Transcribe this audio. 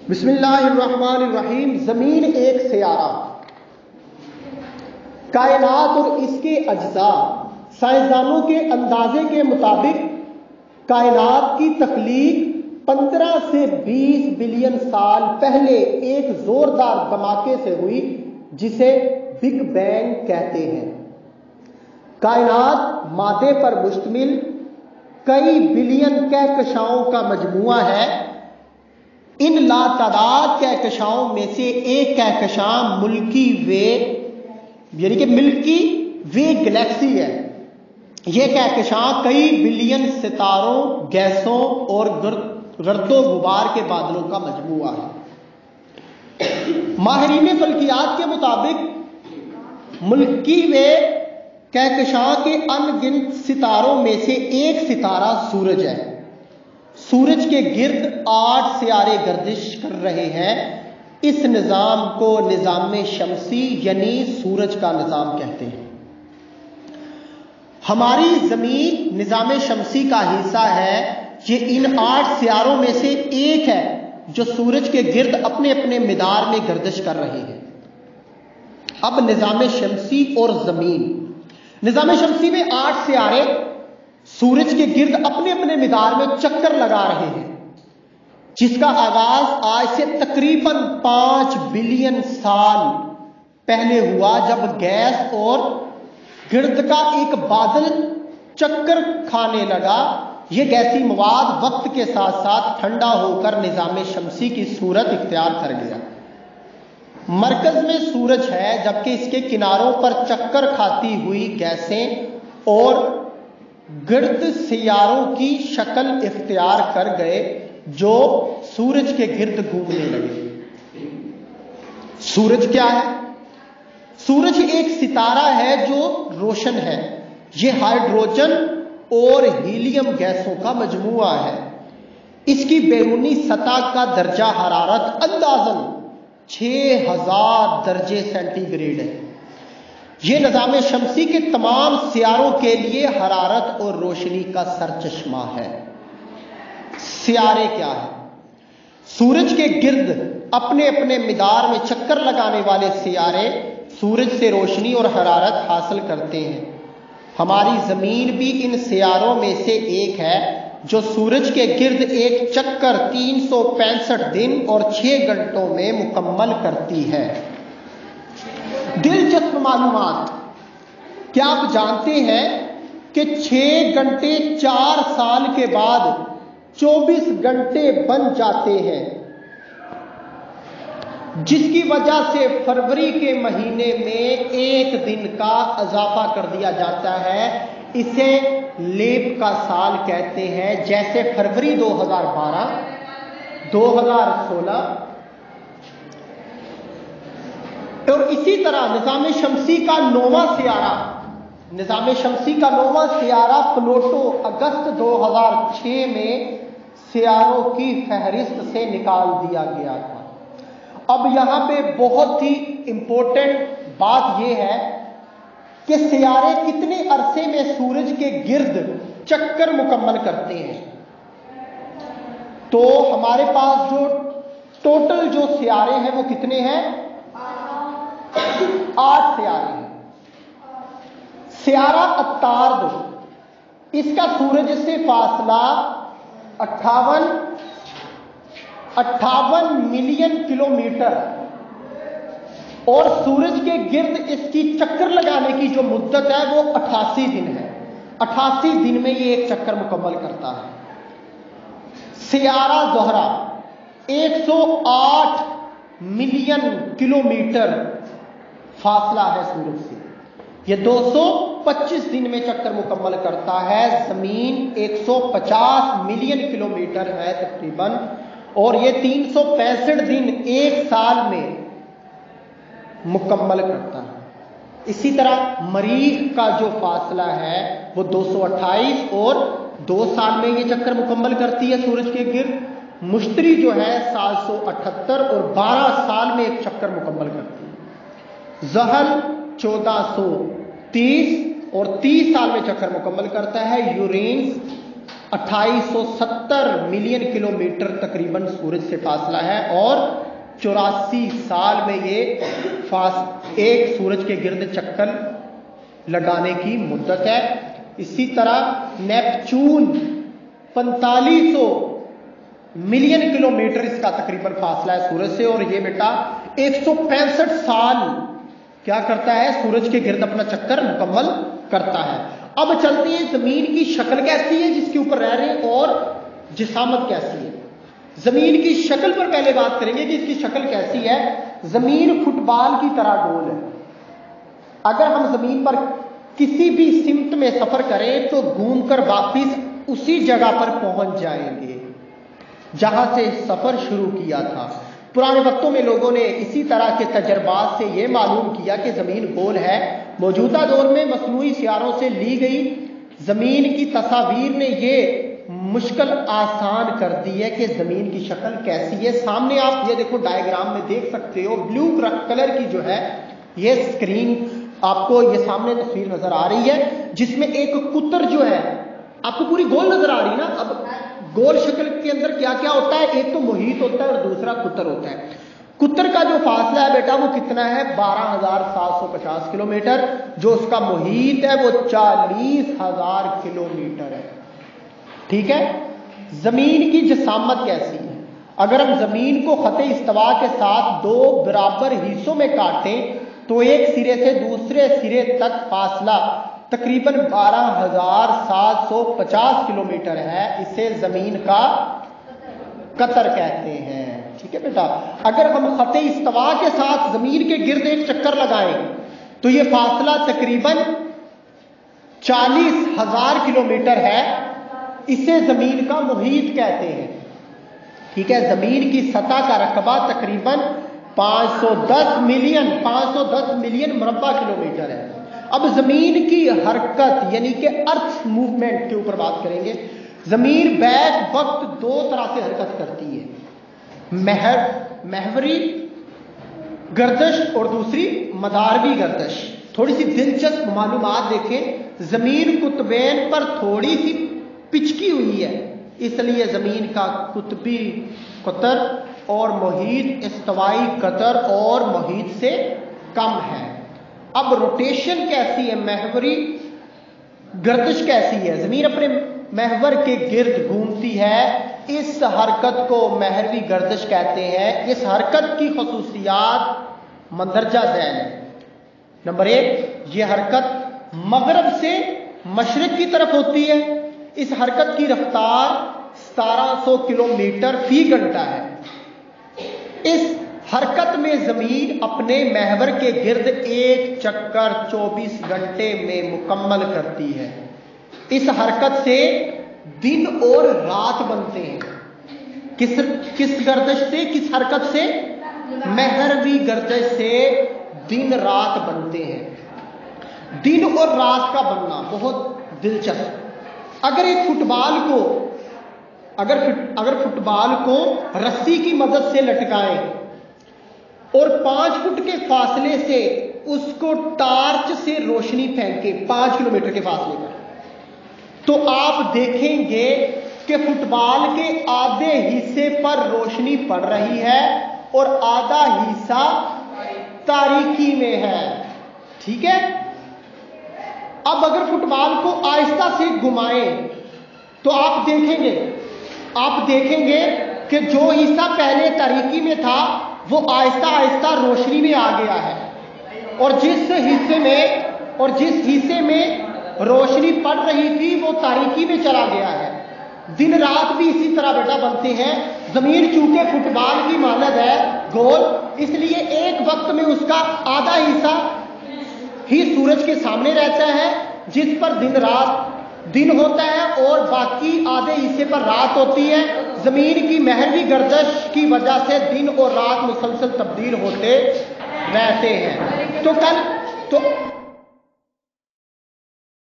بسم اللہ الرحمن الرحیم۔ زمین ایک سیارہ، کائنات اور اس کے اجزاء۔ سائنسدانوں کے اندازے کے مطابق کائنات کی تخلیق 15 سے 20 بلین سال پہلے ایک زوردار دھماکے سے ہوئی جسے بگ بینگ کہتے ہیں۔ کائنات مادے پر مشتمل کئی بلین کہکشاؤں کا مجموعہ ہے۔ ان لاتعداد کہکشاؤں میں سے ایک کہکشاں ملکی وے یعنی کہ ملکی وے گلیکسی ہے۔ یہ کہکشاں کئی بلین ستاروں، گیسوں اور گرد و غبار کے بادلوں کا مجموعہ ہے۔ ماہرین فلکیات کے مطابق ملکی وے کہکشاں کے ان گنت ستاروں میں سے ایک ستارہ سورج ہے۔ سورج کے گرد 8 سیارے گردش کر رہے ہیں۔ اس نظام کو نظام شمسی یعنی سورج کا نظام کہتے ہیں۔ ہماری زمین نظام شمسی کا حصہ ہے۔ یہ ان 8 سیاروں میں سے ایک ہے جو سورج کے گرد اپنے اپنے مدار میں گردش کر رہے ہیں۔ اب نظام شمسی اور زمین۔ نظام شمسی میں 8 سیارے سورج کے گرد اپنے اپنے مدار میں چکر لگا رہے ہیں، جس کا آغاز آج سے تقریباً 5 بلین سال پہلے ہوا، جب گیس اور گرد کا ایک بادل چکر کھانے لگا۔ یہ گیسی مواد وقت کے ساتھ ساتھ ٹھنڈا ہو کر نظام شمسی کی صورت اختیار کر گیا۔ مرکز میں سورج ہے، جبکہ اس کے کناروں پر چکر کھاتی ہوئی گیسیں اور گرد سیاروں کی شکل اختیار کر گئے جو سورج کے گرد گھومنے لگے۔ سورج کیا ہے؟ سورج ایک ستارہ ہے جو روشن ہے۔ یہ ہائیڈروجن اور ہیلیم گیسوں کا مجموعہ ہے۔ اس کی بیرونی سطح کا درجہ حرارت اندازاً 6000 درجے سینٹی گریڈ ہے۔ یہ نظام شمسی کے تمام سیاروں کے لیے حرارت اور روشنی کا سرچشمہ ہے۔ سیارے کیا ہے؟ سورج کے گرد اپنے اپنے مدار میں چکر لگانے والے سیارے سورج سے روشنی اور حرارت حاصل کرتے ہیں۔ ہماری زمین بھی ان سیاروں میں سے ایک ہے جو سورج کے گرد ایک چکر 365 دن اور 6 گھنٹوں میں مکمل کرتی ہے۔ دلچسپ معلومات۔ کیا آپ جانتے ہیں کہ 6 گھنٹے 4 سال کے بعد 24 گھنٹے بن جاتے ہیں، جس کی وجہ سے فروری کے مہینے میں 1 دن کا اضافہ کر دیا جاتا ہے۔ اسے لیپ کا سال کہتے ہیں، جیسے فروری 2012، 2016 اور اسی طرح نظام شمسی کا 9واں سیارہ پلوٹو اگست 2006 میں سیاروں کی فہرست سے نکال دیا گیا تھا۔ اب یہاں پہ بہت ہی امپورٹنٹ بات یہ ہے کہ سیارے کتنے عرصے میں سورج کے گرد چکر مکمل کرتے ہیں۔ تو ہمارے پاس جو ٹوٹل جو سیارے ہیں وہ کتنے ہیں؟ 8 سیارے ہیں۔ سیارہ عطارد، اس کا سورج سے فاصلہ 58 ملین کلومیٹر اور سورج کے گرد اس کی چکر لگانے کی جو مدت ہے وہ 88 دن ہے۔ 88 دن میں یہ ایک چکر مکمل کرتا ہے۔ سیارہ زہرہ 108 ملین کلومیٹر فاصلہ ہے سورج سے، یہ 225 دن میں چکر مکمل کرتا ہے۔ زمین 150 ملین کلومیٹر ہے تقریباً، اور یہ 365 دن 1 سال میں مکمل کرتا ہے۔ اسی طرح مریخ کا جو فاصلہ ہے وہ 228 اور 2 سال میں یہ چکر مکمل کرتی ہے سورج کے گرد۔ مشتری جو ہے 778 اور 12 سال میں ایک چکر مکمل کرتی ہے۔ زحل 1430 اور 30 سال میں چکر مکمل کرتا ہے۔ یورینس 2870 ملین کلومیٹر تقریباً سورج سے فاصلہ ہے، اور 84 سال میں یہ ایک سورج کے گرد چکر لگانے کی مدت ہے۔ اسی طرح نیپچون 4500 ملین کلومیٹر اس کا تقریباً فاصلہ ہے سورج سے، اور یہ بیٹا 165 سال کیا کرتا ہے؟ سورج کے گرد اپنا چکر مکمل کرتا ہے۔ اب چلتے ہیں زمین کی شکل کیسی ہے جس کے اوپر رہ رہے ہیں، اور جسامت کیسی ہے۔ زمین کی شکل پر پہلے بات کریں گے کہ اس کی شکل کیسی ہے۔ زمین فٹ بال کی طرح گول ہے۔ اگر ہم زمین پر کسی بھی سمت میں سفر کریں تو گھوم کر واپس اسی جگہ پر پہنچ جائیں گے جہاں سے سفر شروع کیا تھا۔ پرانے وقتوں میں لوگوں نے اسی طرح کے تجربات سے یہ معلوم کیا کہ زمین گول ہے۔ موجودہ دور میں مصنوعی سیاروں سے لی گئی زمین کی تصاویر نے یہ مشکل آسان کر دی ہے کہ زمین کی شکل کیسی ہے۔ سامنے آپ یہ دیکھو ڈائیگرام میں دیکھ سکتے ہو، بلو کلر کی جو ہے یہ اسکرین آپ کو یہ سامنے تصویر نظر آ رہی ہے، جس میں ایک کتر جو ہے آپ کو پوری گول نظر آ رہی ہے نا۔ اب گول شکل کے اندر کیا کیا ہوتا ہے؟ ایک تو محیط ہوتا ہے اور دوسرا کتر ہوتا ہے۔ کتر کا جو فاصلہ ہے بیٹا وہ کتنا ہے؟ 12,750 کلومیٹر۔ جو اس کا محیط ہے وہ 40,000 کلومیٹر ہے۔ ٹھیک ہے۔ زمین کی جسامت کیسی ہے؟ اگر ہم زمین کو خط استوا کے ساتھ 2 برابر حصوں میں کاٹیں تو ایک سرے سے دوسرے سرے تک فاصلہ تقریباً 12,750 کلومیٹر ہے۔ اسے زمین کا قطر کہتے ہیں۔ ٹھیک ہے بیٹا۔ اگر ہم خط استوا کے ساتھ زمین کے گرد ایک چکر لگائیں تو یہ فاصلہ تقریباً 40,000 کلومیٹر ہے۔ اسے زمین کا محیط کہتے ہیں۔ ٹھیک ہے۔ زمین کی سطح کا رقبہ تقریباً 510 ملین مربع کلومیٹر ہے۔ اب زمین کی حرکت یعنی کہ ارتھ موومنٹ کے اوپر بات کریں گے۔ زمین بیک وقت 2 طرح سے حرکت کرتی ہے، محوری گردش اور دوسری مداروی گردش۔ تھوڑی سی دلچسپ معلومات دیکھیں۔ زمین قطبین پر تھوڑی سی پچکی ہوئی ہے، اس لیے زمین کا قطبی قطر اور محیط استوائی قطر اور محیط سے کم ہے۔ اب روٹیشن کیسی ہے؟ محوری گردش کیسی ہے؟ زمین اپنے محور کے گرد گھومتی ہے، اس حرکت کو محوری گردش کہتے ہیں۔ اس حرکت کی خصوصیات مندرجہ ذیل ہیں۔ نمبر 1، یہ حرکت مغرب سے مشرق کی طرف ہوتی ہے۔ اس حرکت کی رفتار 1700 کلومیٹر فی گھنٹہ ہے۔ اس حرکت میں زمین اپنے محور کے گرد ایک چکر 24 گھنٹے میں مکمل کرتی ہے۔ اس حرکت سے دن اور رات بنتے ہیں۔ کس گردش سے؟ کس حرکت سے؟ محوری گردش سے دن رات بنتے ہیں۔ دن اور رات کا بننا بہت دلچسپ۔ اگر فٹ بال کو رسی کی مدد سے لٹکائیں اور 5 فٹ کے فاصلے سے اس کو ٹارچ سے روشنی پھینکے 5 کلومیٹر کے فاصلے پر، تو آپ دیکھیں گے کہ فٹ بال کے آدھے حصے پر روشنی پڑ رہی ہے اور آدھا حصہ تاریکی میں ہے۔ ٹھیک ہے۔ اب اگر فٹ بال کو آہستہ سے گھمائیں تو آپ دیکھیں گے کہ جو حصہ پہلے تاریکی میں تھا وہ آہستہ آہستہ روشنی میں آ گیا ہے، اور جس حصے میں روشنی پڑ رہی تھی وہ تاریکی میں چلا گیا ہے۔ دن رات بھی اسی طرح بیٹا بنتے ہیں۔ زمین چونکہ فٹ بال کی مانند ہے گول، اس لیے ایک وقت میں اس کا آدھا حصہ ہی سورج کے سامنے رہتا ہے جس پر دن ہوتا ہے اور باقی آدھے حصے پر رات ہوتی ہے۔ زمین کی محوری گردش کی وجہ سے دن اور رات مسلسل تبدیل ہوتے رہتے ہیں۔ تو